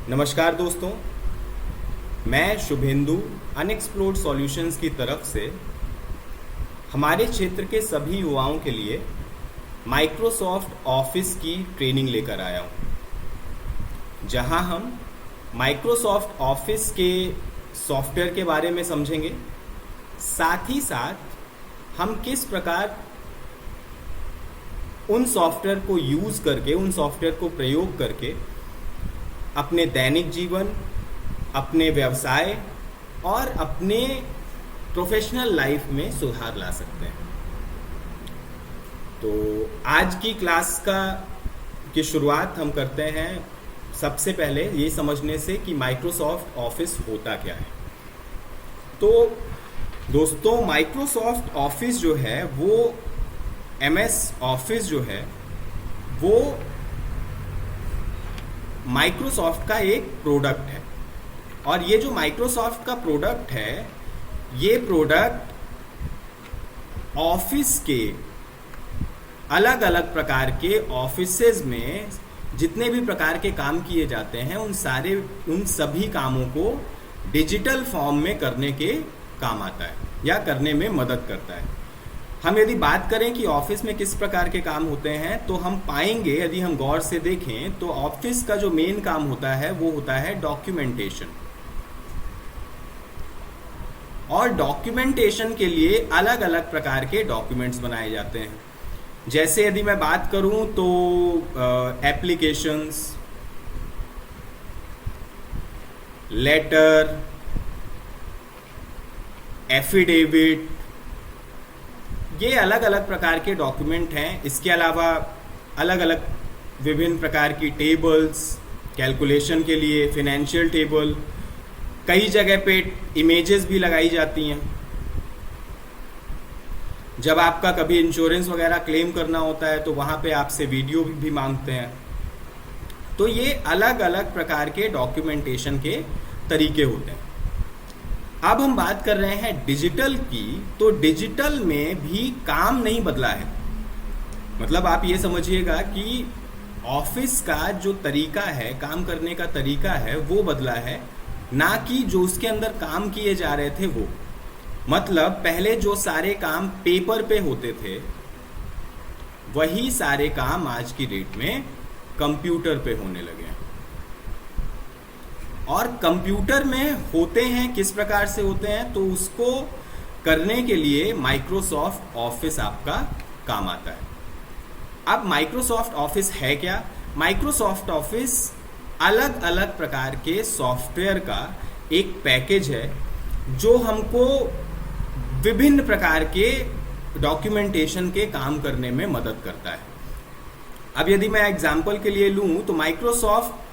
नमस्कार दोस्तों, मैं शुभेंदु अनएक्सप्लोर्ड सॉल्यूशंस की तरफ से हमारे क्षेत्र के सभी युवाओं के लिए माइक्रोसॉफ्ट ऑफिस की ट्रेनिंग लेकर आया हूँ, जहाँ हम माइक्रोसॉफ्ट ऑफिस के सॉफ्टवेयर के बारे में समझेंगे। साथ ही साथ हम किस प्रकार उन सॉफ्टवेयर को यूज़ करके, उन सॉफ्टवेयर को प्रयोग करके अपने दैनिक जीवन, अपने व्यवसाय और अपने प्रोफेशनल लाइफ में सुधार ला सकते हैं। तो आज की क्लास की शुरुआत हम करते हैं सबसे पहले ये समझने से कि माइक्रोसॉफ्ट ऑफिस होता क्या है। तो दोस्तों, माइक्रोसॉफ्ट ऑफिस जो है वो MS ऑफिस जो है वो माइक्रोसॉफ्ट का एक प्रोडक्ट है। और ये जो माइक्रोसॉफ्ट का प्रोडक्ट है, ये प्रोडक्ट ऑफिस के अलग अलग प्रकार के ऑफिसेज में जितने भी प्रकार के काम किए जाते हैं उन सभी कामों को डिजिटल फॉर्म में करने के काम आता है या करने में मदद करता है। हम यदि बात करें कि ऑफिस में किस प्रकार के काम होते हैं, तो हम पाएंगे, यदि हम गौर से देखें तो ऑफिस का जो मेन काम होता है वो होता है डॉक्यूमेंटेशन। और डॉक्यूमेंटेशन के लिए अलग अलग प्रकार के डॉक्यूमेंट्स बनाए जाते हैं। जैसे यदि मैं बात करूं तो एप्लीकेशंस, लेटर, एफिडेविट, ये अलग अलग प्रकार के डॉक्यूमेंट हैं। इसके अलावा अलग अलग विभिन्न प्रकार की टेबल्स, कैलकुलेशन के लिए फिनेंशियल टेबल, कई जगह पे इमेजेस भी लगाई जाती हैं। जब आपका कभी इंश्योरेंस वगैरह क्लेम करना होता है तो वहाँ पे आपसे वीडियो भी मांगते हैं। तो ये अलग अलग प्रकार के डॉक्यूमेंटेशन के तरीके होते हैं। अब हम बात कर रहे हैं डिजिटल की, तो डिजिटल में भी काम नहीं बदला है। मतलब आप ये समझिएगा कि ऑफिस का जो तरीका है, काम करने का तरीका है, वो बदला है, ना कि जो उसके अंदर काम किए जा रहे थे वो। मतलब पहले जो सारे काम पेपर पे होते थे, वही सारे काम आज की डेट में कंप्यूटर पे होने लगे हैं। और कंप्यूटर में होते हैं, किस प्रकार से होते हैं, तो उसको करने के लिए माइक्रोसॉफ्ट ऑफिस आपका काम आता है। अब माइक्रोसॉफ्ट ऑफिस है क्या? माइक्रोसॉफ्ट ऑफिस अलग अलग प्रकार के सॉफ्टवेयर का एक पैकेज है जो हमको विभिन्न प्रकार के डॉक्यूमेंटेशन के काम करने में मदद करता है। अब यदि मैं एग्जांपल के लिए लूं तो माइक्रोसॉफ्ट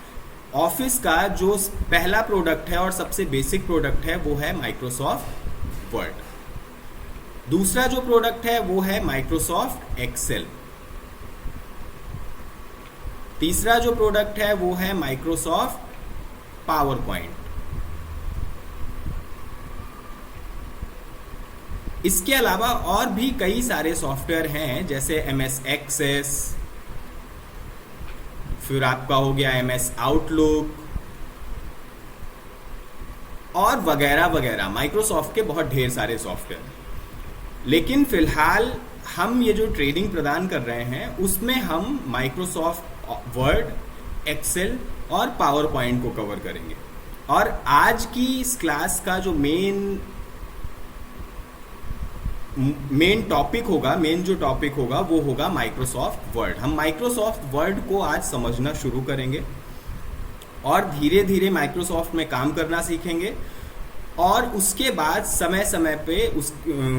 ऑफिस का जो पहला प्रोडक्ट है और सबसे बेसिक प्रोडक्ट है वो है माइक्रोसॉफ्ट वर्ड। दूसरा जो प्रोडक्ट है वो है माइक्रोसॉफ्ट एक्सेल। तीसरा जो प्रोडक्ट है वो है माइक्रोसॉफ्ट पावर पॉइंट। इसके अलावा और भी कई सारे सॉफ्टवेयर हैं, जैसे MS एक्सेस, फिर आपका हो गया MS आउटलुक और वगैरह वगैरह। माइक्रोसॉफ्ट के बहुत ढेर सारे सॉफ्टवेयर। लेकिन फिलहाल हम ये जो ट्रेनिंग प्रदान कर रहे हैं उसमें हम माइक्रोसॉफ्ट वर्ड, एक्सेल और पावर पॉइंट को कवर करेंगे। और आज की इस क्लास का जो मेन टॉपिक होगा वो होगा माइक्रोसॉफ्ट वर्ड। हम माइक्रोसॉफ्ट वर्ड को आज समझना शुरू करेंगे और धीरे धीरे माइक्रोसॉफ्ट में काम करना सीखेंगे। और उसके बाद समय समय पे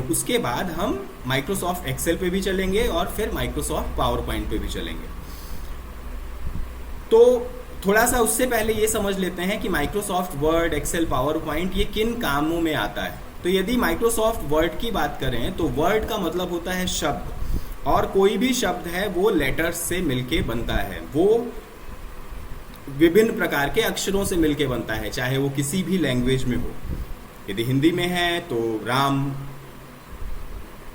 उसके बाद हम माइक्रोसॉफ्ट एक्सेल पे भी चलेंगे और फिर माइक्रोसॉफ्ट पावर पॉइंट पे भी चलेंगे। तो थोड़ा सा उससे पहले ये समझ लेते हैं कि Microsoft Word, Excel, PowerPoint ये किन कामों में आता है। तो यदि माइक्रोसॉफ्ट वर्ड की बात करें तो वर्ड का मतलब होता है शब्द, और कोई भी शब्द है वो लेटर्स से मिलके बनता है, वो विभिन्न प्रकार के अक्षरों से मिलके बनता है, चाहे वो किसी भी लैंग्वेज में हो। यदि हिंदी में है तो राम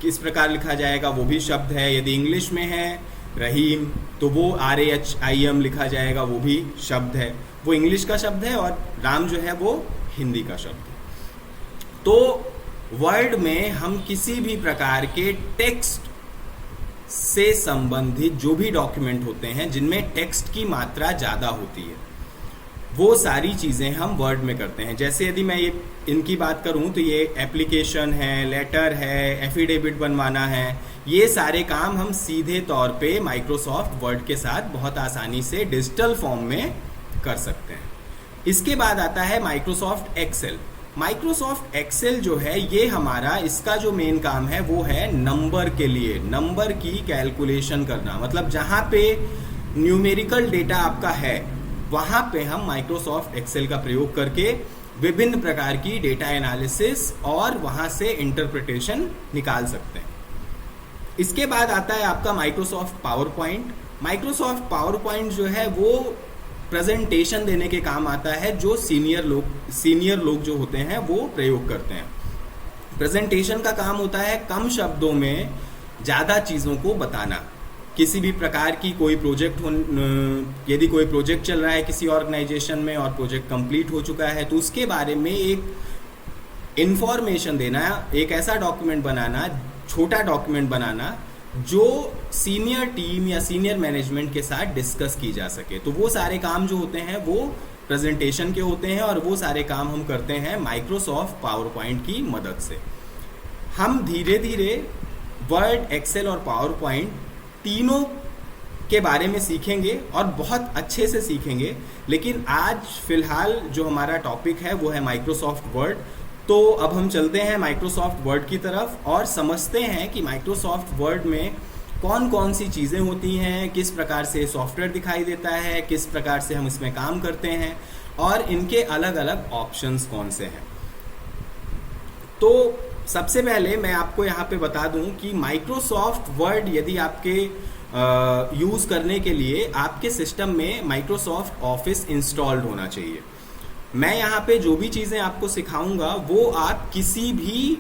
किस प्रकार लिखा जाएगा वो भी शब्द है, यदि इंग्लिश में है रहीम, तो वो RAHIM लिखा जाएगा, वो भी शब्द है, वो इंग्लिश का शब्द है, और राम जो है वो हिंदी का शब्द है। तो वर्ड में हम किसी भी प्रकार के टेक्स्ट से संबंधित जो भी डॉक्यूमेंट होते हैं जिनमें टेक्स्ट की मात्रा ज़्यादा होती है, वो सारी चीज़ें हम वर्ड में करते हैं। जैसे यदि मैं ये इनकी बात करूं तो ये एप्लीकेशन है, लेटर है, एफिडेविट बनवाना है, ये सारे काम हम सीधे तौर पे माइक्रोसॉफ्ट वर्ड के साथ बहुत आसानी से डिजिटल फॉर्म में कर सकते हैं। इसके बाद आता है माइक्रोसॉफ्ट एक्सेल। माइक्रोसॉफ्ट एक्सेल जो है ये हमारा, इसका जो मेन काम है वो है नंबर के लिए, नंबर की कैलकुलेशन करना। मतलब जहाँ पे न्यूमेरिकल डेटा आपका है वहाँ पे हम माइक्रोसॉफ्ट एक्सेल का प्रयोग करके विभिन्न प्रकार की डेटा एनालिसिस और वहाँ से इंटरप्रिटेशन निकाल सकते हैं। इसके बाद आता है आपका Microsoft power point. Microsoft power point जो है वो प्रेजेंटेशन देने के काम आता है, जो सीनियर लोग जो होते हैं वो प्रयोग करते हैं। प्रेजेंटेशन का काम होता है कम शब्दों में ज़्यादा चीज़ों को बताना। किसी भी प्रकार की कोई प्रोजेक्ट यदि कोई प्रोजेक्ट चल रहा है किसी ऑर्गेनाइजेशन में और प्रोजेक्ट कंप्लीट हो चुका है, तो उसके बारे में एक इंफॉर्मेशन देना, एक ऐसा डॉक्यूमेंट बनाना, छोटा डॉक्यूमेंट बनाना जो सीनियर टीम या सीनियर मैनेजमेंट के साथ डिस्कस की जा सके। तो वो सारे काम जो होते हैं वो प्रेजेंटेशन के होते हैं, और वो सारे काम हम करते हैं माइक्रोसॉफ्ट पावर पॉइंट की मदद से। हम धीरे धीरे वर्ड, एक्सेल और पावर पॉइंट तीनों के बारे में सीखेंगे और बहुत अच्छे से सीखेंगे। लेकिन आज फिलहाल जो हमारा टॉपिक है वो है माइक्रोसॉफ्ट वर्ड। तो अब हम चलते हैं माइक्रोसॉफ्ट वर्ड की तरफ और समझते हैं कि माइक्रोसॉफ्ट वर्ड में कौन कौन सी चीज़ें होती हैं, किस प्रकार से सॉफ्टवेयर दिखाई देता है, किस प्रकार से हम इसमें काम करते हैं, और इनके अलग अलग ऑप्शंस कौन से हैं। तो सबसे पहले मैं आपको यहाँ पे बता दूं कि माइक्रोसॉफ्ट वर्ड यदि आपके यूज़ करने के लिए आपके सिस्टम में माइक्रोसॉफ्ट ऑफिस इंस्टॉल्ड होना चाहिए। मैं यहाँ पे जो भी चीज़ें आपको सिखाऊंगा वो आप किसी भी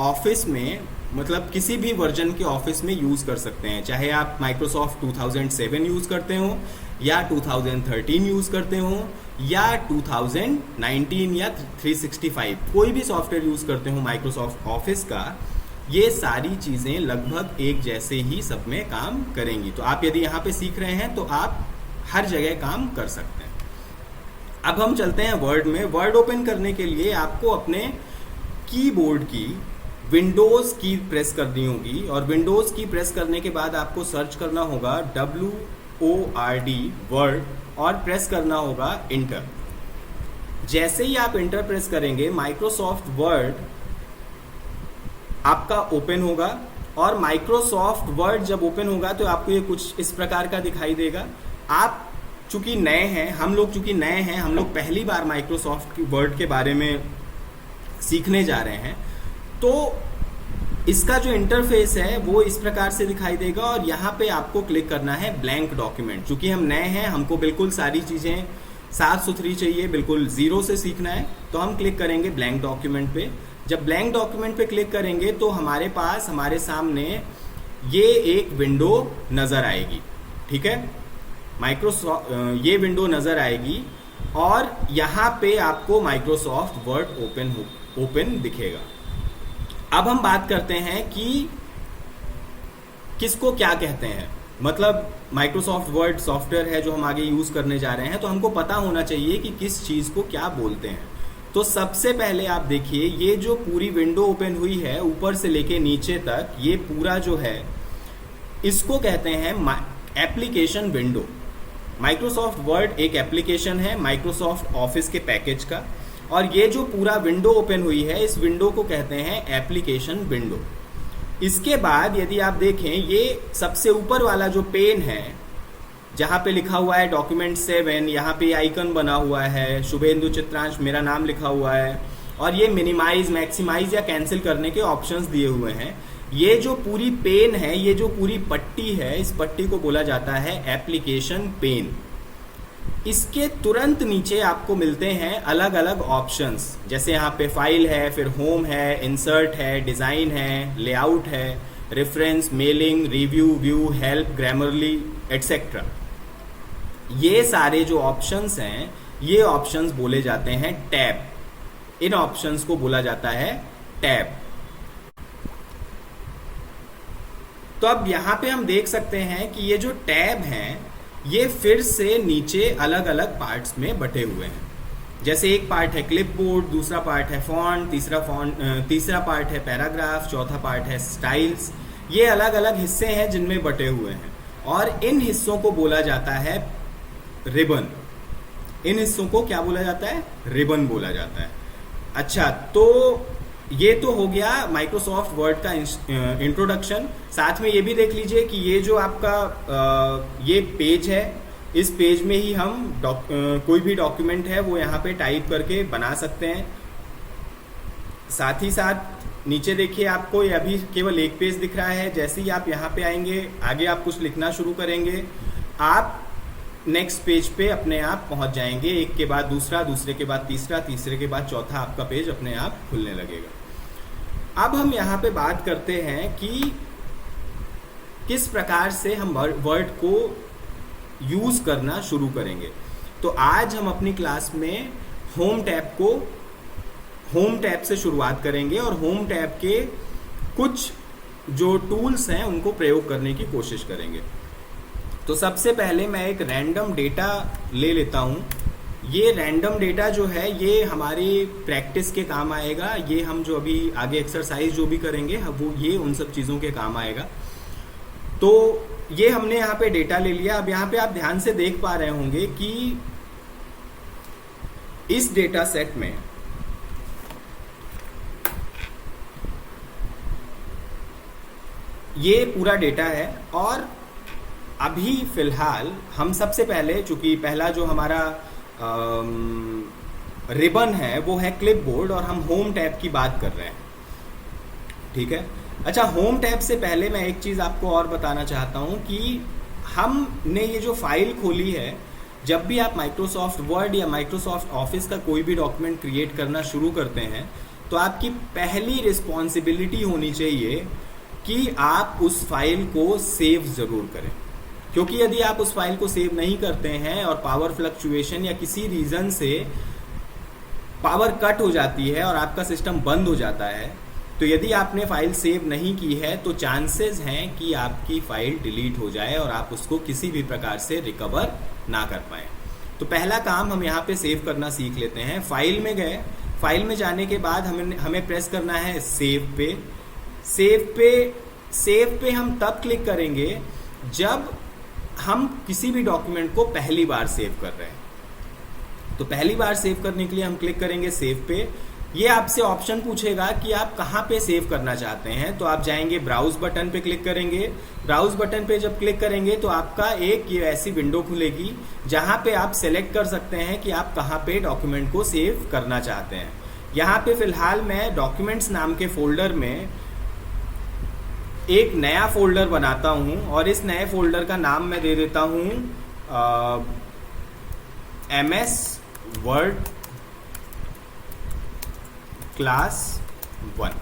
ऑफिस में, मतलब किसी भी वर्जन के ऑफिस में यूज़ कर सकते हैं। चाहे आप माइक्रोसॉफ्ट 2007 यूज़ करते हो, या 2013 यूज़ करते हो, या 2019 या 365, कोई भी सॉफ्टवेयर यूज़ करते हो माइक्रोसॉफ्ट ऑफिस का, ये सारी चीज़ें लगभग एक जैसे ही सब में काम करेंगी। तो आप यदि यहाँ पे सीख रहे हैं तो आप हर जगह काम कर सकते हैं। अब हम चलते हैं वर्ड में। वर्ड ओपन करने के लिए आपको अपने कीबोर्ड की विंडोज़ की प्रेस करनी होगी, और विंडोज़ की प्रेस करने के बाद आपको सर्च करना होगा WORD वर्ड, और प्रेस करना होगा इंटर। जैसे ही आप इंटर प्रेस करेंगे माइक्रोसॉफ्ट वर्ड आपका ओपन होगा, और माइक्रोसॉफ्ट वर्ड जब ओपन होगा तो आपको ये कुछ इस प्रकार का दिखाई देगा। आप चूंकि नए हैं, हम लोग चूंकि नए हैं, हम लोग पहली बार माइक्रोसॉफ्ट वर्ड के बारे में सीखने जा रहे हैं, तो इसका जो इंटरफेस है वो इस प्रकार से दिखाई देगा, और यहाँ पे आपको क्लिक करना है ब्लैंक डॉक्यूमेंट। चूंकि हम नए हैं, हमको बिल्कुल सारी चीज़ें साफ सुथरी चाहिए, बिल्कुल ज़ीरो से सीखना है, तो हम क्लिक करेंगे ब्लैंक डॉक्यूमेंट पे। जब ब्लैंक डॉक्यूमेंट पे क्लिक करेंगे तो हमारे पास, हमारे सामने ये एक विंडो नज़र आएगी। ठीक है, माइक्रोसॉफ्ट ये विंडो नज़र आएगी, और यहाँ पे आपको माइक्रोसॉफ्ट वर्ड ओपन दिखेगा। अब हम बात करते हैं कि किसको क्या कहते हैं। मतलब माइक्रोसॉफ्ट वर्ड सॉफ्टवेयर है जो हम आगे यूज़ करने जा रहे हैं, तो हमको पता होना चाहिए कि किस चीज़ को क्या बोलते हैं। तो सबसे पहले आप देखिए, ये जो पूरी विंडो ओपन हुई है ऊपर से लेके नीचे तक, ये पूरा जो है इसको कहते हैं एप्लीकेशन विंडो। माइक्रोसॉफ्ट वर्ड एक एप्लीकेशन है माइक्रोसॉफ्ट ऑफिस के पैकेज का, और ये जो पूरा विंडो ओपन हुई है इस विंडो को कहते हैं एप्लीकेशन विंडो। इसके बाद यदि आप देखें, ये सबसे ऊपर वाला जो पेन है जहाँ पे लिखा हुआ है डॉक्यूमेंट 7, यहाँ पे आइकन बना हुआ है, शुभेंदु चित्रांश मेरा नाम लिखा हुआ है, और ये मिनिमाइज, मैक्सिमाइज या कैंसिल करने के ऑप्शंस दिए हुए हैं। ये जो पूरी पेन है, ये जो पूरी पट्टी है, इस पट्टी को बोला जाता है एप्लीकेशन पेन। इसके तुरंत नीचे आपको मिलते हैं अलग अलग ऑप्शंस, जैसे यहाँ पे फाइल है, फिर होम है, इंसर्ट है, डिज़ाइन है, लेआउट है, reference, mailing, review, view, help, Grammarly etcetera. ये सारे जो ऑप्शंस हैं ये ऑप्शंस बोले जाते हैं टैब। इन ऑप्शंस को बोला जाता है टैब। तो अब यहां पे हम देख सकते हैं कि ये जो टैब हैं ये फिर से नीचे अलग अलग पार्ट्स में बटे हुए हैं। जैसे एक पार्ट है क्लिपबोर्ड, दूसरा पार्ट है फॉन्ट, तीसरा पार्ट है पैराग्राफ, चौथा पार्ट है स्टाइल्स। ये अलग अलग हिस्से हैं जिनमें बटे हुए हैं और इन हिस्सों को बोला जाता है रिबन। इन हिस्सों को क्या बोला जाता है? रिबन बोला जाता है। अच्छा, तो ये तो हो गया माइक्रोसॉफ्ट वर्ड का इंट्रोडक्शन। साथ में ये भी देख लीजिए कि ये जो आपका ये पेज है, इस पेज में ही हम कोई भी डॉक्यूमेंट है वो यहाँ पे टाइप करके बना सकते हैं। साथ ही साथ नीचे देखिए आपको ये अभी केवल एक पेज दिख रहा है। जैसे ही आप यहाँ पे आएंगे, आगे आप कुछ लिखना शुरू करेंगे, आप नेक्स्ट पेज पे अपने आप पहुंच जाएंगे। एक के बाद दूसरा, दूसरे के बाद तीसरा, तीसरे के बाद चौथा आपका पेज अपने आप खुलने लगेगा। अब हम यहाँ पे बात करते हैं कि किस प्रकार से हम वर्ड को यूज करना शुरू करेंगे। तो आज हम अपनी क्लास में होम टैब से शुरुआत करेंगे और होम टैब के कुछ जो टूल्स हैं उनको प्रयोग करने की कोशिश करेंगे। तो सबसे पहले मैं एक रैंडम डेटा ले लेता हूँ। ये रैंडम डेटा जो है ये हमारी प्रैक्टिस के काम आएगा। ये हम जो अभी आगे एक्सरसाइज जो भी करेंगे वो ये उन सब चीज़ों के काम आएगा। तो ये हमने यहाँ पे डेटा ले लिया। अब यहाँ पे आप ध्यान से देख पा रहे होंगे कि इस डेटा सेट में ये पूरा डेटा है और अभी फिलहाल हम सबसे पहले, चूंकि पहला जो हमारा रिबन है वो है क्लिपबोर्ड और हम होम टैब की बात कर रहे हैं, ठीक है। अच्छा, होम टैब से पहले मैं एक चीज़ आपको और बताना चाहता हूँ कि हमने ये जो फाइल खोली है, जब भी आप माइक्रोसॉफ्ट वर्ड या माइक्रोसॉफ्ट ऑफिस का कोई भी डॉक्यूमेंट क्रिएट करना शुरू करते हैं तो आपकी पहली रिस्पॉन्सिबिलिटी होनी चाहिए कि आप उस फाइल को सेव ज़रूर करें। क्योंकि यदि आप उस फाइल को सेव नहीं करते हैं और पावर फ्लक्चुएशन या किसी रीज़न से पावर कट हो जाती है और आपका सिस्टम बंद हो जाता है, तो यदि आपने फाइल सेव नहीं की है तो चांसेस हैं कि आपकी फाइल डिलीट हो जाए और आप उसको किसी भी प्रकार से रिकवर ना कर पाएँ। तो पहला काम हम यहाँ पे सेव करना सीख लेते हैं। फाइल में गए, फाइल में जाने के बाद हमें प्रेस करना है सेव पे। सेव पे हम तब क्लिक करेंगे जब हम किसी भी डॉक्यूमेंट को पहली बार सेव कर रहे हैं। तो पहली बार सेव करने के लिए हम क्लिक करेंगे सेव पे। ये आपसे ऑप्शन पूछेगा कि आप कहाँ पे सेव करना चाहते हैं। तो आप जाएंगे ब्राउज बटन पे क्लिक करेंगे। ब्राउज बटन पे जब क्लिक करेंगे तो आपका एक ये ऐसी विंडो खुलेगी जहाँ पे आप सेलेक्ट कर सकते हैं कि आप कहाँ पे डॉक्यूमेंट को सेव करना चाहते हैं। यहाँ पे फिलहाल मैं डॉक्यूमेंट्स नाम के फोल्डर में एक नया फोल्डर बनाता हूं और इस नए फोल्डर का नाम मैं दे देता हूं MS वर्ड क्लास 1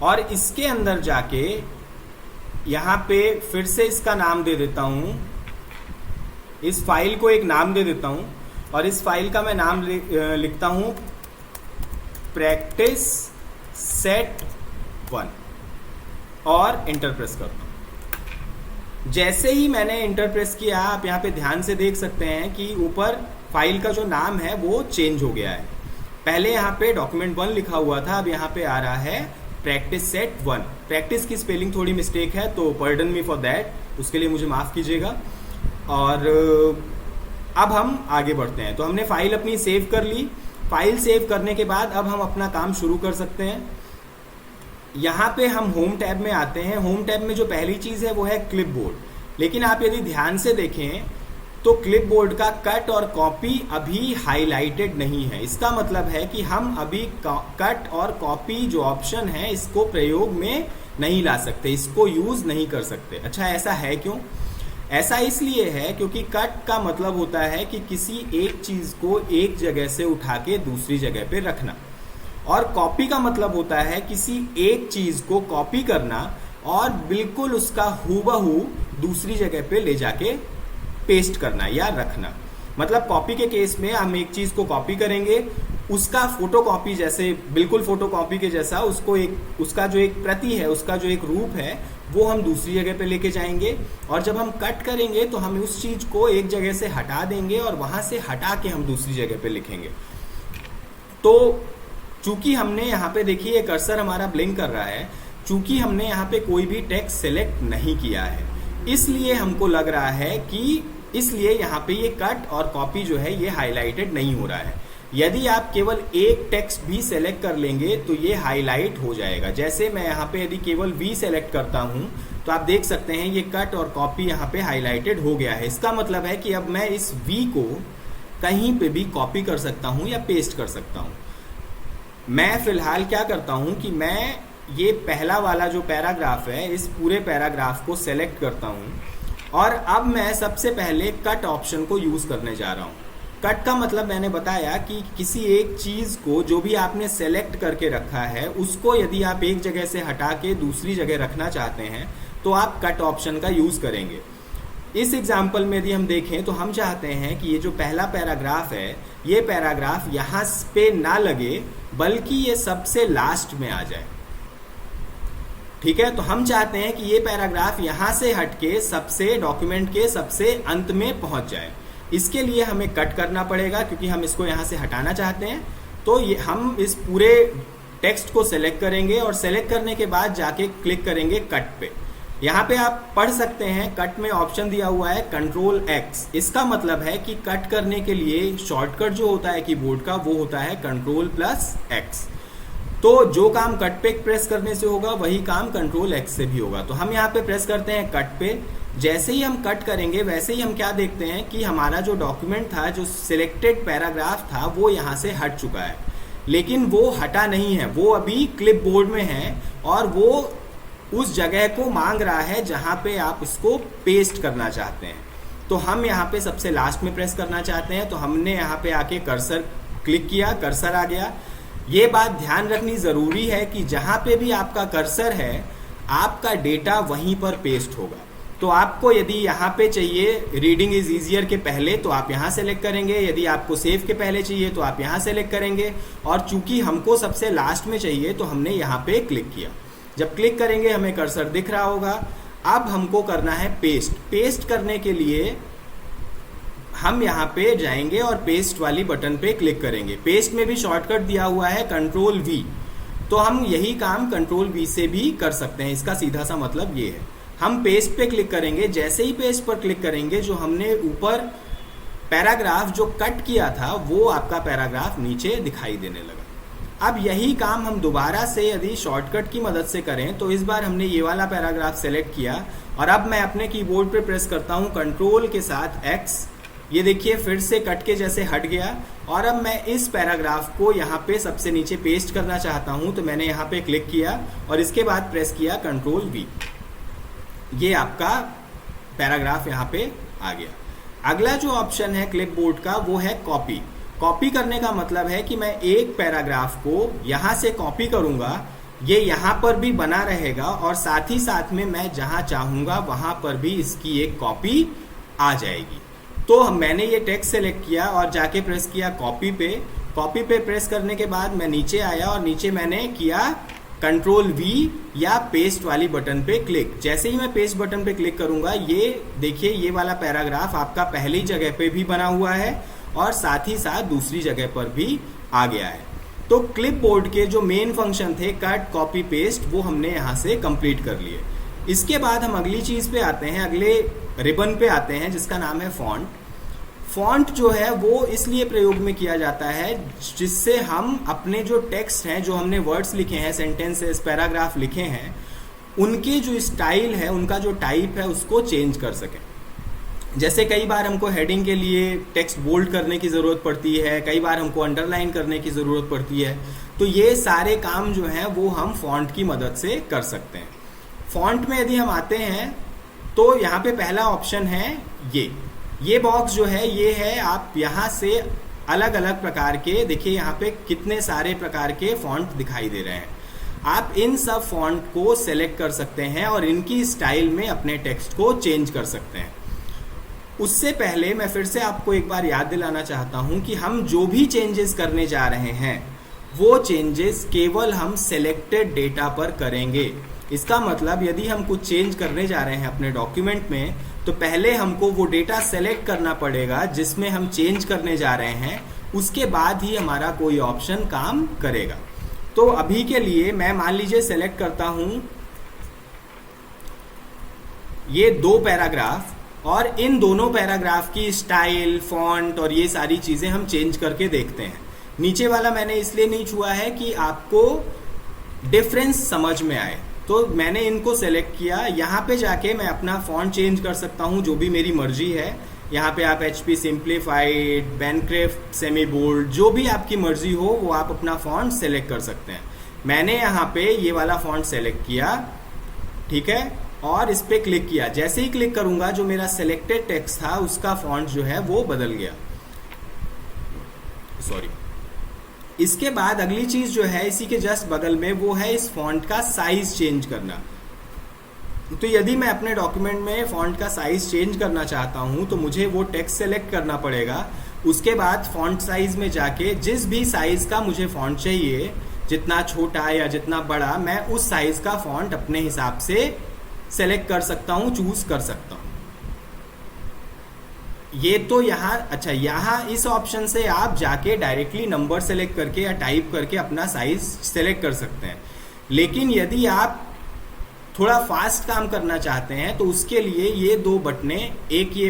और इसके अंदर जाके यहां पे फिर से इसका नाम दे देता हूं। इस फाइल को एक नाम दे देता हूं और इस फाइल का मैं नाम लिखता हूं प्रैक्टिस सेट 1 और इंटर प्रेस करता हूं। जैसे ही मैंने इंटर प्रेस किया, आप यहाँ पे ध्यान से देख सकते हैं कि ऊपर फाइल का जो नाम है वो चेंज हो गया है। पहले यहाँ पे डॉक्यूमेंट 1 लिखा हुआ था, अब यहाँ पे आ रहा है प्रैक्टिस सेट 1। प्रैक्टिस की स्पेलिंग थोड़ी मिस्टेक है तो पर्डन मी फॉर दैट, उसके लिए मुझे माफ़ कीजिएगा। और अब हम आगे बढ़ते हैं। तो हमने फाइल अपनी सेव कर ली। फाइल सेव करने के बाद अब हम अपना काम शुरू कर सकते हैं। यहाँ पे हम होम टैब में आते हैं। होम टैब में जो पहली चीज़ है वो है क्लिपबोर्ड। लेकिन आप यदि ध्यान से देखें तो क्लिपबोर्ड का कट और कॉपी अभी हाईलाइटेड नहीं है। इसका मतलब है कि हम अभी कट और कॉपी जो ऑप्शन है इसको प्रयोग में नहीं ला सकते, इसको यूज़ नहीं कर सकते। अच्छा, ऐसा है क्यों? ऐसा इसलिए है क्योंकि कट का मतलब होता है कि किसी एक चीज़ को एक जगह से उठा के दूसरी जगह पे रखना। और कॉपी का मतलब होता है किसी एक चीज को कॉपी करना और बिल्कुल उसका हूबहू दूसरी जगह पे ले जाके पेस्ट करना या रखना। मतलब कॉपी के केस में हम एक चीज को कॉपी करेंगे, उसका फोटोकॉपी जैसे बिल्कुल फोटोकॉपी के जैसा उसको उसका जो एक प्रति है, उसका जो एक रूप है वो हम दूसरी जगह पे लेके जाएंगे, और जब हम कट करेंगे तो हम उस चीज को एक जगह से हटा देंगे और वहां से हटा के हम दूसरी जगह पे लिखेंगे। तो चूंकि हमने यहाँ पे देखिए कर्सर हमारा ब्लिंक कर रहा है, चूंकि हमने यहाँ पे कोई भी टेक्स्ट सेलेक्ट नहीं किया है, इसलिए हमको लग रहा है कि इसलिए यहाँ पे ये कट और कॉपी जो है ये हाईलाइटेड नहीं हो रहा है। यदि आप केवल एक टेक्स्ट भी सेलेक्ट कर लेंगे तो ये हाईलाइट हो जाएगा। जैसे मैं यहाँ पे यदि केवल V सेलेक्ट करता हूँ तो आप देख सकते हैं ये कट और कॉपी यहाँ पे हाईलाइटेड हो गया है। इसका मतलब है कि अब मैं इस V को कहीं पे भी कॉपी कर सकता हूँ या पेस्ट कर सकता हूँ। मैं फिलहाल क्या करता हूँ कि मैं ये पहला वाला जो पैराग्राफ है इस पूरे पैराग्राफ को सेलेक्ट करता हूँ और अब मैं सबसे पहले कट ऑप्शन को यूज करने जा रहा हूँ। कट का मतलब मैंने बताया कि किसी एक चीज को जो भी आपने सेलेक्ट करके रखा है उसको यदि आप एक जगह से हटा के दूसरी जगह रखना चाहते हैं तो आप कट ऑप्शन का यूज करेंगे। इस एग्जाम्पल में यदि हम देखें तो हम चाहते हैं कि ये जो पहला पैराग्राफ है ये पैराग्राफ यहाँ पे ना लगे बल्कि ये सबसे लास्ट में आ जाए। ठीक है, तो हम चाहते हैं कि ये पैराग्राफ यहाँ से हटके सबसे डॉक्यूमेंट के सबसे अंत में पहुंच जाए। इसके लिए हमें कट करना पड़ेगा क्योंकि हम इसको यहाँ से हटाना चाहते हैं। तो ये हम इस पूरे टेक्स्ट को सेलेक्ट करेंगे और सेलेक्ट करने के बाद जाके क्लिक करेंगे कट पे। यहाँ पे आप पढ़ सकते हैं कट में ऑप्शन दिया हुआ है कंट्रोल X। इसका मतलब है कि कट करने के लिए शॉर्टकट जो होता है कीबोर्ड का वो होता है कंट्रोल प्लस X। तो जो काम कट पे प्रेस करने से होगा वही काम कंट्रोल X से भी होगा। तो हम यहाँ पे प्रेस करते हैं कट पे। जैसे ही हम कट करेंगे वैसे ही हम क्या देखते हैं कि हमारा जो डॉक्यूमेंट था, जो सिलेक्टेड पैराग्राफ था, वो यहाँ से हट चुका है। लेकिन वो हटा नहीं है, वो अभी क्लिपबोर्ड में है और वो उस जगह को मांग रहा है जहाँ पे आप इसको पेस्ट करना चाहते हैं। तो हम यहाँ पे सबसे लास्ट में प्रेस करना चाहते हैं, तो हमने यहाँ पे आके कर्सर क्लिक किया, कर्सर आ गया। ये बात ध्यान रखनी ज़रूरी है कि जहाँ पे भी आपका कर्सर है आपका डेटा वहीं पर पेस्ट होगा। तो आपको यदि यहाँ पे चाहिए रीडिंग इज ईजियर के पहले तो आप यहाँ सेलेक्ट करेंगे, यदि आपको सेव के पहले चाहिए तो आप यहाँ सेलेक्ट करेंगे, और चूंकि हमको सबसे लास्ट में चाहिए तो हमने यहाँ पे क्लिक किया। जब क्लिक करेंगे हमें कर्सर दिख रहा होगा। अब हमको करना है पेस्ट। पेस्ट करने के लिए हम यहाँ पे जाएंगे और पेस्ट वाली बटन पे क्लिक करेंगे। पेस्ट में भी शॉर्टकट दिया हुआ है कंट्रोल V, तो हम यही काम कंट्रोल V से भी कर सकते हैं। इसका सीधा सा मतलब ये है। हम पेस्ट पे क्लिक करेंगे, जैसे ही पेस्ट पर क्लिक करेंगे जो हमने ऊपर पैराग्राफ जो कट किया था वो आपका पैराग्राफ नीचे दिखाई देने लगा। अब यही काम हम दोबारा से यदि शॉर्टकट की मदद से करें तो इस बार हमने ये वाला पैराग्राफ सेलेक्ट किया और अब मैं अपने कीबोर्ड पे प्रेस करता हूँ कंट्रोल के साथ X। ये देखिए फिर से कट के जैसे हट गया और अब मैं इस पैराग्राफ को यहाँ पे सबसे नीचे पेस्ट करना चाहता हूँ, तो मैंने यहाँ पे क्लिक किया और इसके बाद प्रेस किया कंट्रोल V। ये आपका पैराग्राफ यहाँ पे आ गया। अगला जो ऑप्शन है क्लिपबोर्ड का वो है कॉपी। कॉपी करने का मतलब है कि मैं एक पैराग्राफ को यहाँ से कॉपी करूँगा, ये यहाँ पर भी बना रहेगा और साथ ही साथ में मैं जहाँ चाहूँगा वहाँ पर भी इसकी एक कॉपी आ जाएगी। तो मैंने ये टेक्स्ट सेलेक्ट किया और जाके प्रेस किया कॉपी पे। कॉपी पे प्रेस करने के बाद मैं नीचे आया और नीचे मैंने किया कंट्रोल V या पेस्ट वाली बटन पे क्लिक। जैसे ही मैं पेस्ट बटन पे क्लिक करूंगा ये देखिए ये वाला पैराग्राफ आपका पहली जगह पे भी बना हुआ है और साथ ही साथ दूसरी जगह पर भी आ गया है। तो क्लिपबोर्ड के जो मेन फंक्शन थे कट कॉपी पेस्ट वो हमने यहाँ से कंप्लीट कर लिए। इसके बाद हम अगली चीज़ पे आते हैं, अगले रिबन पे आते हैं जिसका नाम है फॉन्ट। फॉन्ट जो है वो इसलिए प्रयोग में किया जाता है जिससे हम अपने जो टेक्स्ट हैं, जो हमने वर्ड्स लिखे हैं, सेंटेंसेस, पैराग्राफ लिखे हैं, उनके जो स्टाइल है, उनका जो टाइप है उसको चेंज कर सकें। जैसे कई बार हमको हेडिंग के लिए टेक्स्ट बोल्ड करने की ज़रूरत पड़ती है, कई बार हमको अंडरलाइन करने की ज़रूरत पड़ती है, तो ये सारे काम जो हैं वो हम फॉन्ट की मदद से कर सकते हैं। फॉन्ट में यदि हम आते हैं तो यहाँ पे पहला ऑप्शन है ये बॉक्स जो है ये है, आप यहाँ से अलग अलग प्रकार के, देखिए यहाँ पे कितने सारे प्रकार के फॉन्ट दिखाई दे रहे हैं। आप इन सब फॉन्ट को सेलेक्ट कर सकते हैं और इनकी स्टाइल में अपने टेक्स्ट को चेंज कर सकते हैं। उससे पहले मैं फिर से आपको एक बार याद दिलाना चाहता हूं कि हम जो भी चेंजेस करने जा रहे हैं वो चेंजेस केवल हम सेलेक्टेड डेटा पर करेंगे। इसका मतलब यदि हम कुछ चेंज करने जा रहे हैं अपने डॉक्यूमेंट में, तो पहले हमको वो डेटा सेलेक्ट करना पड़ेगा जिसमें हम चेंज करने जा रहे हैं, उसके बाद ही हमारा कोई ऑप्शन काम करेगा। तो अभी के लिए मैं मान लीजिए सेलेक्ट करता हूं ये 2 पैराग्राफ, और इन दोनों पैराग्राफ की स्टाइल, फॉन्ट और ये सारी चीजें हम चेंज करके देखते हैं। नीचे वाला मैंने इसलिए नहीं छुआ है कि आपको डिफरेंस समझ में आए, तो मैंने इनको सेलेक्ट किया। यहाँ पे जाके मैं अपना फॉन्ट चेंज कर सकता हूँ जो भी मेरी मर्जी है। यहाँ पे आप HP simplified, Bancroft semi bold, जो भी आपकी मर्जी हो वो आप अपना फॉन्ट सेलेक्ट कर सकते हैं। मैंने यहाँ पे ये वाला फॉन्ट सेलेक्ट किया, ठीक है, और इस पे क्लिक किया। जैसे ही क्लिक करूंगा जो मेरा सिलेक्टेड टेक्स्ट था उसका फॉन्ट जो है वो बदल गया, सॉरी। इसके बाद अगली चीज जो है इसी के जस्ट बगल में, वो है इस फॉन्ट का साइज चेंज करना। तो यदि मैं अपने डॉक्यूमेंट में फॉन्ट का साइज चेंज करना चाहता हूं तो मुझे वो टेक्स्ट सेलेक्ट करना पड़ेगा। उसके बाद फॉन्ट साइज में जाके जिस भी साइज का मुझे फॉन्ट चाहिए, जितना छोटा या जितना बड़ा, मैं उस साइज का फॉन्ट अपने हिसाब से सेलेक्ट कर सकता हूं, चूज कर सकता हूं। ये तो यहाँ, अच्छा, यहाँ इस ऑप्शन से आप जाके डायरेक्टली नंबर सेलेक्ट करके या टाइप करके अपना साइज सेलेक्ट कर सकते हैं। लेकिन यदि आप थोड़ा फास्ट काम करना चाहते हैं तो उसके लिए ये 2 बटने, एक ये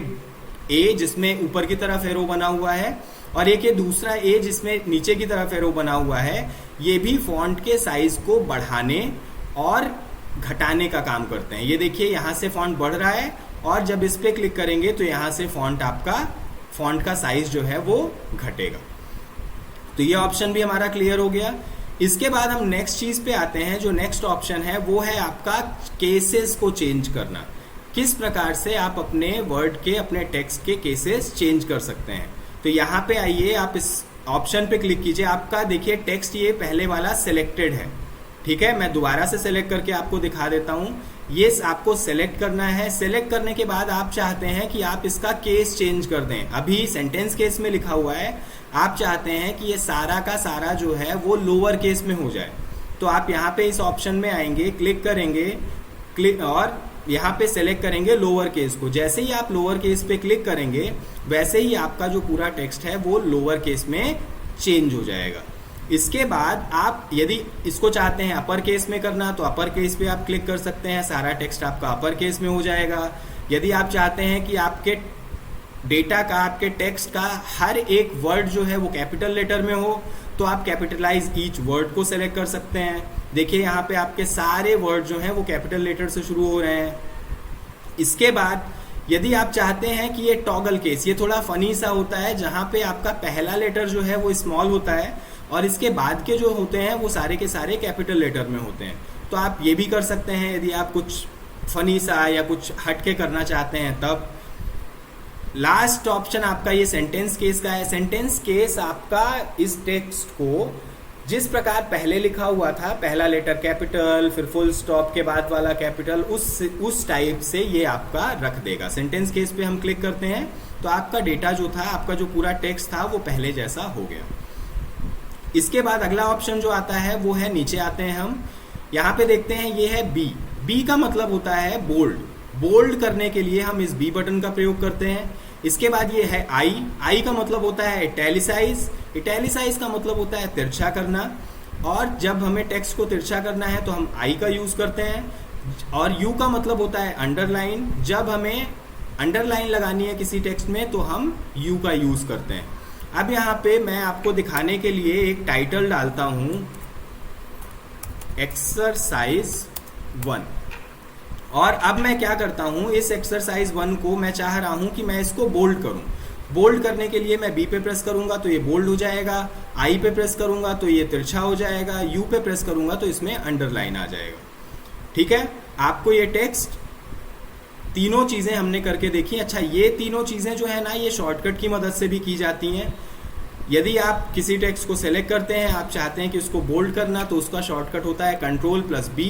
ए जिसमें ऊपर की तरफ एरो बना हुआ है और एक ये दूसरा ए जिसमें नीचे की तरफ एरो बना हुआ है, ये भी फॉन्ट के साइज को बढ़ाने और घटाने का काम करते हैं। ये देखिए यहाँ से फॉन्ट बढ़ रहा है और जब इस पे क्लिक करेंगे तो यहाँ से फॉन्ट का साइज जो है वो घटेगा। तो ये ऑप्शन भी हमारा क्लियर हो गया। इसके बाद हम नेक्स्ट चीज पे आते हैं। जो नेक्स्ट ऑप्शन है वो है आपका केसेस को चेंज करना। किस प्रकार से आप अपने वर्ड के, अपने टेक्स्ट के केसेस चेंज कर सकते हैं। तो यहाँ पे आइए, आप इस ऑप्शन पे क्लिक कीजिए। आपका देखिए टेक्स्ट ये पहले वाला सिलेक्टेड है, ठीक है। मैं दोबारा से सेलेक्ट करके आपको दिखा देता हूँ। ये आपको सेलेक्ट करना है। सेलेक्ट करने के बाद आप चाहते हैं कि आप इसका केस चेंज कर दें। अभी सेंटेंस केस में लिखा हुआ है, आप चाहते हैं कि ये सारा का सारा जो है वो लोअर केस में हो जाए। तो आप यहाँ पे इस ऑप्शन में आएंगे, क्लिक करेंगे, और यहाँ पे सेलेक्ट करेंगे लोअर केस को। जैसे ही आप लोअर केस पे क्लिक करेंगे वैसे ही आपका जो पूरा टेक्स्ट है वो लोअर केस में चेंज हो जाएगा। इसके बाद आप यदि इसको चाहते हैं अपर केस में करना तो अपर केस पे आप क्लिक कर सकते हैं, सारा टेक्स्ट आपका अपर केस में हो जाएगा। यदि आप चाहते हैं कि आपके डेटा का, आपके टेक्स्ट का हर एक वर्ड जो है वो कैपिटल लेटर में हो तो आप कैपिटलाइज ईच वर्ड को सेलेक्ट कर सकते हैं। देखिए यहाँ पे आपके सारे वर्ड जो हैं वो कैपिटल लेटर से शुरू हो रहे हैं। इसके बाद यदि आप चाहते हैं कि ये टॉगल केस, ये थोड़ा फनी सा होता है, जहाँ पे आपका पहला लेटर जो है वो स्मॉल होता है और इसके बाद के जो होते हैं वो सारे के सारे कैपिटल लेटर में होते हैं। तो आप ये भी कर सकते हैं यदि आप कुछ फनी सा या कुछ हटके करना चाहते हैं तब। लास्ट ऑप्शन आपका ये सेंटेंस केस का है। सेंटेंस केस आपका इस टेक्स्ट को जिस प्रकार पहले लिखा हुआ था, पहला लेटर कैपिटल, फिर फुल स्टॉप के बाद वाला कैपिटल, उस टाइप से ये आपका रख देगा। सेंटेंस केस पे हम क्लिक करते हैं तो आपका डेटा जो था, आपका जो पूरा टेक्स्ट था वो पहले जैसा हो गया। इसके बाद अगला ऑप्शन जो आता है वो है, नीचे आते हैं हम, यहाँ पे देखते हैं ये है बी। बी का मतलब होता है बोल्ड। बोल्ड करने के लिए हम इस बी बटन का प्रयोग करते हैं। इसके बाद ये है आई। आई का मतलब होता है इटैलिसाइज। इटैलिसाइज का मतलब होता है तिरछा करना, और जब हमें टेक्स्ट को तिरछा करना है तो हम आई का यूज करते हैं। और यू का मतलब होता है अंडरलाइन। जब हमें अंडरलाइन लगानी है किसी टेक्स्ट में तो हम यू का यूज करते हैं। अब यहाँ पे मैं आपको दिखाने के लिए एक टाइटल डालता हूँ, एक्सरसाइज 1। और अब मैं क्या करता हूँ, इस एक्सरसाइज 1 को मैं चाह रहा हूँ कि मैं इसको बोल्ड करूँ। बोल्ड करने के लिए मैं बी पे प्रेस करूंगा तो ये बोल्ड हो जाएगा, आई पे प्रेस करूंगा तो ये तिरछा हो जाएगा, यू पे प्रेस करूंगा तो इसमें अंडरलाइन आ जाएगा। ठीक है, आपको ये टेक्स्ट, तीनों चीजें हमने करके देखी। अच्छा, ये तीनों चीजें जो है ना, ये शॉर्टकट की मदद से भी की जाती हैं। यदि आप किसी टेक्स्ट को सेलेक्ट करते हैं, आप चाहते हैं कि उसको बोल्ड करना, तो उसका शॉर्टकट होता है Ctrl+B।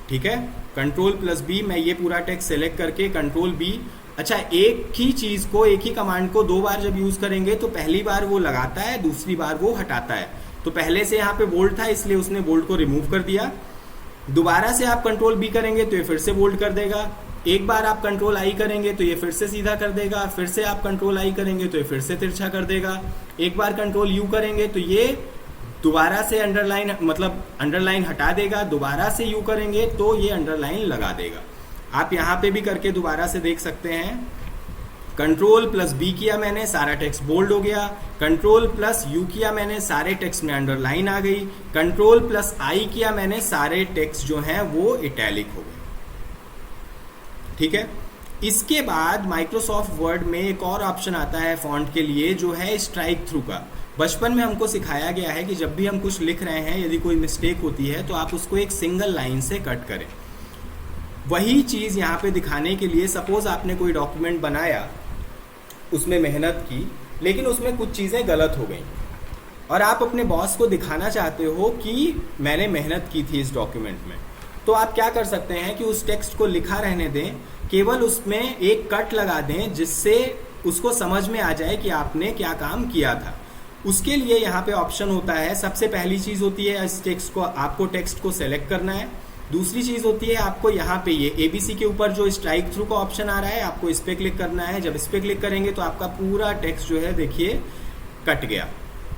ठीक है, Ctrl+B। मैं ये पूरा टेक्स्ट सेलेक्ट करके Ctrl+B। अच्छा, एक ही चीज को, एक ही कमांड को 2 बार जब यूज करेंगे तो पहली बार वो लगाता है, दूसरी बार वो हटाता है। तो पहले से यहाँ पे बोल्ड था इसलिए उसने बोल्ड को रिमूव कर दिया। दोबारा से आप Ctrl+B करेंगे तो ये फिर से बोल्ड कर देगा। एक बार आप Ctrl+I करेंगे तो ये फिर से सीधा कर देगा। फिर से आप Ctrl+I करेंगे तो ये फिर से तिरछा कर देगा। एक बार Ctrl+U करेंगे तो ये दोबारा से अंडरलाइन, मतलब अंडरलाइन हटा देगा। दोबारा से U करेंगे तो ये अंडरलाइन लगा देगा। आप यहाँ पे भी करके दोबारा से देख सकते हैं। Ctrl+B किया मैंने, सारा टेक्स्ट बोल्ड हो गया। Ctrl+U किया मैंने, सारे टेक्स्ट में अंडरलाइन आ गई। Ctrl+I किया मैंने, सारे टेक्स्ट जो हैं वो इटैलिक हो गए। ठीक है, इसके बाद माइक्रोसॉफ्ट वर्ड में एक और ऑप्शन आता है फॉन्ट के लिए, जो है स्ट्राइक थ्रू का। बचपन में हमको सिखाया गया है कि जब भी हम कुछ लिख रहे हैं, यदि कोई मिस्टेक होती है तो आप उसको एक सिंगल लाइन से कट करें। वही चीज़ यहाँ पे दिखाने के लिए, सपोज आपने कोई डॉक्यूमेंट बनाया, उसमें मेहनत की, लेकिन उसमें कुछ चीज़ें गलत हो गई और आप अपने बॉस को दिखाना चाहते हो कि मैंने मेहनत की थी इस डॉक्यूमेंट में, तो आप क्या कर सकते हैं कि उस टेक्स्ट को लिखा रहने दें, केवल उसमें एक कट लगा दें जिससे उसको समझ में आ जाए कि आपने क्या काम किया था। उसके लिए यहाँ पे ऑप्शन होता है। सबसे पहली चीज़ होती है इस टेक्स्ट को, आपको टेक्स्ट को सेलेक्ट करना है। दूसरी चीज़ होती है आपको यहाँ पे ये ABC के ऊपर जो स्ट्राइक थ्रू का ऑप्शन आ रहा है, आपको इस पर क्लिक करना है। जब इस पर क्लिक करेंगे तो आपका पूरा टेक्स्ट जो है देखिए कट गया,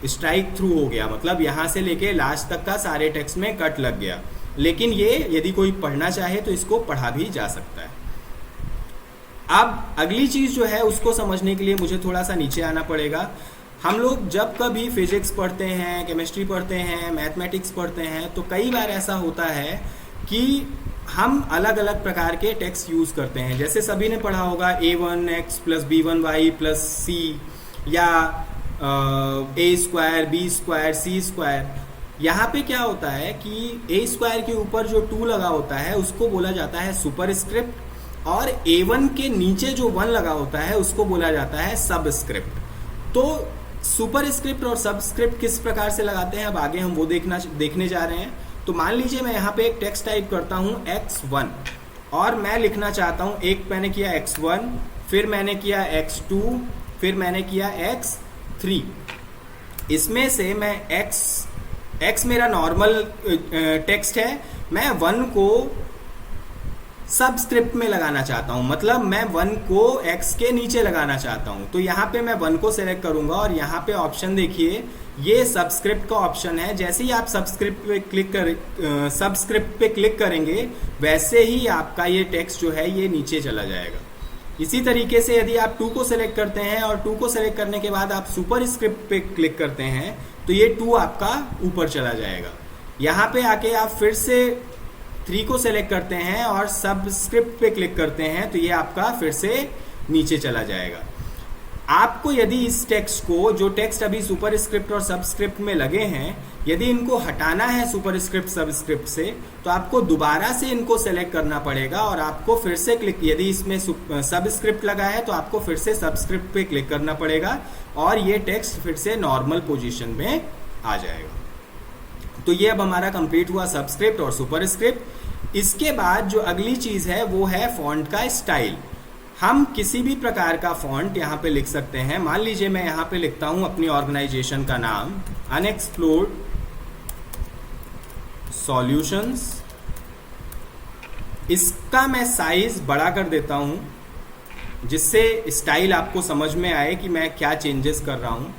स्ट्राइक थ्रू हो गया, मतलब यहाँ से लेके लास्ट तक का सारे टेक्स्ट में कट लग गया। लेकिन ये यदि कोई पढ़ना चाहे तो इसको पढ़ा भी जा सकता है। अब अगली चीज़ जो है उसको समझने के लिए मुझे थोड़ा सा नीचे आना पड़ेगा। हम लोग जब कभी फिजिक्स पढ़ते हैं, केमिस्ट्री पढ़ते हैं, मैथमेटिक्स पढ़ते हैं, तो कई बार ऐसा होता है कि हम अलग अलग प्रकार के टेक्स्ट यूज़ करते हैं। जैसे सभी ने पढ़ा होगा A1x + B1y + C, या A² B² C²। यहाँ पे क्या होता है कि A² के ऊपर जो 2 लगा होता है उसको बोला जाता है सुपरस्क्रिप्ट, और A1 के नीचे जो 1 लगा होता है उसको बोला जाता है सबस्क्रिप्ट। तो सुपरस्क्रिप्ट और सबस्क्रिप्ट किस प्रकार से लगाते हैं, अब आगे हम वो देखने जा रहे हैं। तो मान लीजिए मैं यहाँ पे एक टेक्स्ट टाइप करता हूँ X1, और मैं लिखना चाहता हूँ, एक मैंने किया X1, फिर मैंने किया X2, फिर मैंने किया X3। इसमें से मैं X मेरा नॉर्मल टेक्स्ट है, मैं 1 को सबस्क्रिप्ट में लगाना चाहता हूं, मतलब मैं 1 को X के नीचे लगाना चाहता हूं। तो यहाँ पे मैं 1 को सेलेक्ट करूंगा और यहाँ पे ऑप्शन देखिए, ये सबस्क्रिप्ट का ऑप्शन है। जैसे ही आप सबस्क्रिप्ट पे क्लिक करेंगे वैसे ही आपका ये टेक्स्ट जो है ये नीचे चला जाएगा। इसी तरीके से यदि आप 2 को सेलेक्ट करते हैं और 2 को सेलेक्ट करने के बाद आप सुपरस्क्रिप्ट पे क्लिक करते हैं तो ये 2 आपका ऊपर चला जाएगा। यहाँ पे आके आप फिर से 3 को सेलेक्ट करते हैं और सबस्क्रिप्ट पे क्लिक करते हैं तो ये आपका फिर से नीचे चला जाएगा। आपको यदि इस टेक्स्ट को, जो टेक्स्ट अभी सुपरस्क्रिप्ट और सबस्क्रिप्ट में लगे हैं, यदि इनको हटाना है सुपरस्क्रिप्ट सबस्क्रिप्ट से, तो आपको दोबारा से इनको सेलेक्ट करना पड़ेगा और आपको फिर से क्लिक, यदि इसमें सबस्क्रिप्ट लगा है तो आपको फिर से सबस्क्रिप्ट पे क्लिक करना पड़ेगा और ये टेक्स्ट फिर से नॉर्मल पोजीशन में आ जाएगा। तो ये अब हमारा कंप्लीट हुआ सबस्क्रिप्ट और सुपरस्क्रिप्ट। इसके बाद जो अगली चीज़ है वो है फॉन्ट का स्टाइल। हम किसी भी प्रकार का फॉन्ट यहाँ पे लिख सकते हैं। मान लीजिए मैं यहाँ पे लिखता हूँ अपनी ऑर्गेनाइजेशन का नाम, अनएक्सप्लोर्ड सॉल्यूशंस। इसका मैं साइज बड़ा कर देता हूँ जिससे स्टाइल आपको समझ में आए कि मैं क्या चेंजेस कर रहा हूँ।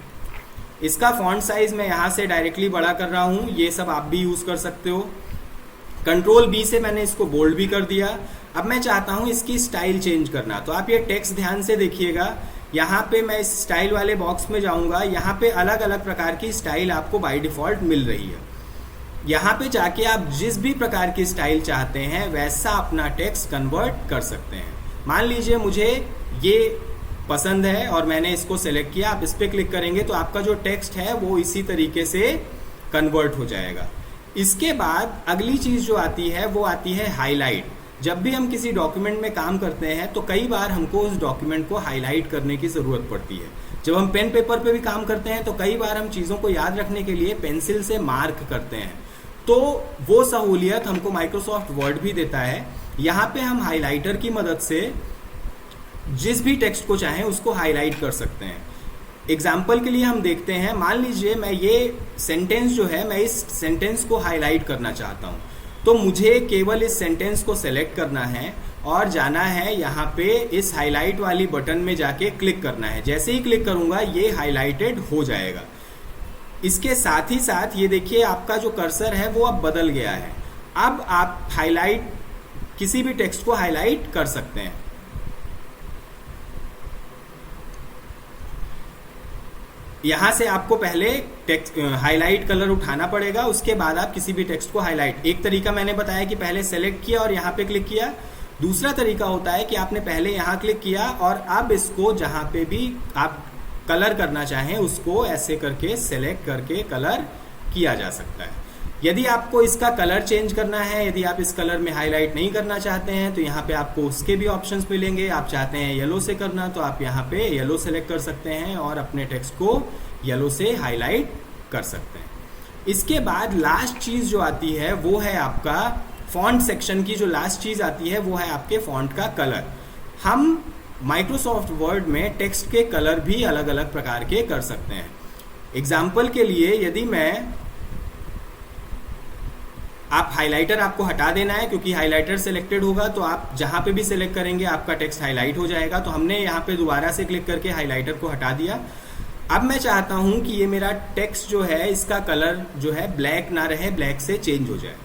इसका फॉन्ट साइज मैं यहाँ से डायरेक्टली बड़ा कर रहा हूँ, ये सब आप भी यूज़ कर सकते हो। कंट्रोल B से मैंने इसको बोल्ड भी कर दिया। अब मैं चाहता हूँ इसकी स्टाइल चेंज करना, तो आप ये टेक्स्ट ध्यान से देखिएगा। यहाँ पे मैं इस स्टाइल वाले बॉक्स में जाऊँगा, यहाँ पे अलग अलग प्रकार की स्टाइल आपको बाय डिफ़ॉल्ट मिल रही है। यहाँ पे जाके आप जिस भी प्रकार की स्टाइल चाहते हैं वैसा अपना टेक्स्ट कन्वर्ट कर सकते हैं। मान लीजिए मुझे ये पसंद है और मैंने इसको सेलेक्ट किया, आप इस पर क्लिक करेंगे तो आपका जो टेक्स्ट है वो इसी तरीके से कन्वर्ट हो जाएगा। इसके बाद अगली चीज़ जो आती है वो आती है हाईलाइट। जब भी हम किसी डॉक्यूमेंट में काम करते हैं तो कई बार हमको उस डॉक्यूमेंट को हाईलाइट करने की ज़रूरत पड़ती है। जब हम पेन पेपर पे भी काम करते हैं तो कई बार हम चीज़ों को याद रखने के लिए पेंसिल से मार्क करते हैं, तो वो सहूलियत हमको माइक्रोसॉफ्ट वर्ड भी देता है। यहाँ पे हम हाइलाइटर की मदद से जिस भी टेक्स्ट को चाहें उसको हाईलाइट कर सकते हैं। एग्जाम्पल के लिए हम देखते हैं, मान लीजिए मैं ये सेंटेंस जो है, मैं इस सेंटेंस को हाईलाइट करना चाहता हूँ, तो मुझे केवल इस सेंटेंस को सेलेक्ट करना है और जाना है यहाँ पे इस हाईलाइट वाली बटन में जाके क्लिक करना है। जैसे ही क्लिक करूँगा ये हाईलाइटेड हो जाएगा। इसके साथ ही साथ ये देखिए आपका जो कर्सर है वो अब बदल गया है। अब आप हाईलाइट किसी भी टेक्स्ट को हाईलाइट कर सकते हैं। यहाँ से आपको पहले टेक्स्ट हाईलाइट कलर उठाना पड़ेगा, उसके बाद आप किसी भी टेक्स्ट को हाईलाइट। एक तरीका मैंने बताया कि पहले सेलेक्ट किया और यहाँ पे क्लिक किया। दूसरा तरीका होता है कि आपने पहले यहाँ क्लिक किया और अब इसको जहाँ पे भी आप कलर करना चाहें उसको ऐसे करके सेलेक्ट करके कलर किया जा सकता है। यदि आपको इसका कलर चेंज करना है, यदि आप इस कलर में हाईलाइट नहीं करना चाहते हैं तो यहाँ पे आपको उसके भी ऑप्शंस मिलेंगे। आप चाहते हैं येलो से करना तो आप यहाँ पे येलो सेलेक्ट कर सकते हैं और अपने टेक्स्ट को येलो से हाईलाइट कर सकते हैं। इसके बाद लास्ट चीज़ जो आती है वो है आपका फॉन्ट सेक्शन की। जो लास्ट चीज़ आती है वो है आपके फॉन्ट का कलर। हम माइक्रोसॉफ्ट वर्ड में टेक्स्ट के कलर भी अलग अलग प्रकार के कर सकते हैं। एग्जाम्पल के लिए यदि मैं आप हाइलाइटर आपको हटा देना है, क्योंकि हाइलाइटर सिलेक्टेड होगा तो आप जहां पे भी सिलेक्ट करेंगे आपका टेक्स्ट हाईलाइट हो जाएगा। तो हमने यहाँ पे दोबारा से क्लिक करके हाइलाइटर को हटा दिया। अब मैं चाहता हूं कि ये मेरा टेक्स्ट जो है इसका कलर जो है ब्लैक ना रहे, ब्लैक से चेंज हो जाए।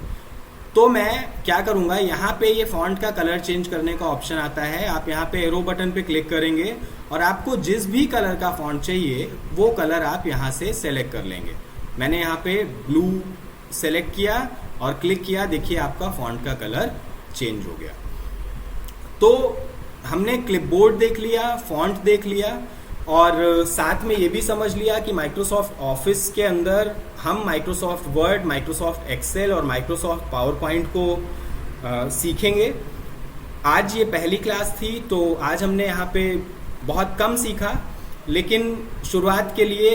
तो मैं क्या करूंगा, यहाँ पे ये फॉन्ट का कलर चेंज करने का ऑप्शन आता है। आप यहाँ पे एरो बटन पे क्लिक करेंगे और आपको जिस भी कलर का फॉन्ट चाहिए वो कलर आप यहाँ से सेलेक्ट कर लेंगे। मैंने यहाँ पे ब्लू सेलेक्ट किया और क्लिक किया, देखिए आपका फॉन्ट का कलर चेंज हो गया। तो हमने क्लिपबोर्ड देख लिया, फॉन्ट देख लिया और साथ में ये भी समझ लिया कि माइक्रोसॉफ्ट ऑफिस के अंदर हम माइक्रोसॉफ्ट वर्ड, माइक्रोसॉफ्ट एक्सेल और माइक्रोसॉफ्ट पावर पॉइंट को सीखेंगे। आज ये पहली क्लास थी तो आज हमने यहाँ पे बहुत कम सीखा, लेकिन शुरुआत के लिए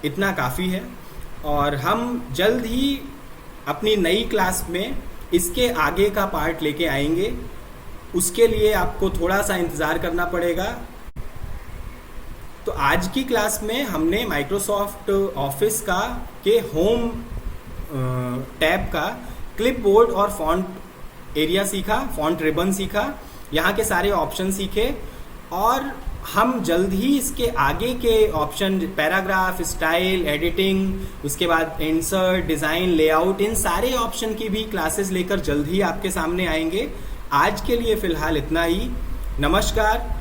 इतना काफ़ी है और हम जल्द ही अपनी नई क्लास में इसके आगे का पार्ट लेके आएंगे। उसके लिए आपको थोड़ा सा इंतज़ार करना पड़ेगा। तो आज की क्लास में हमने माइक्रोसॉफ्ट ऑफिस का के होम टैब का क्लिपबोर्ड और फॉन्ट एरिया सीखा, फॉन्ट रिबन सीखा, यहाँ के सारे ऑप्शन सीखे और हम जल्द ही इसके आगे के ऑप्शन पैराग्राफ, स्टाइल, एडिटिंग, उसके बाद इंसर्ट, डिज़ाइन, लेआउट, इन सारे ऑप्शन की भी क्लासेस लेकर जल्द ही आपके सामने आएंगे। आज के लिए फ़िलहाल इतना ही। नमस्कार।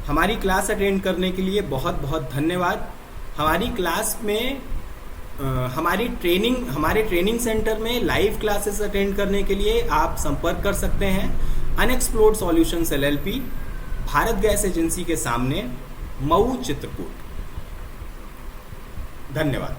हमारी क्लास अटेंड करने के लिए बहुत बहुत धन्यवाद। हमारी क्लास में हमारे ट्रेनिंग सेंटर में लाइव क्लासेस अटेंड करने के लिए आप संपर्क कर सकते हैं unexplored solutions LLP, Bharat gas agency के सामने, मऊ, चित्रकूट। धन्यवाद।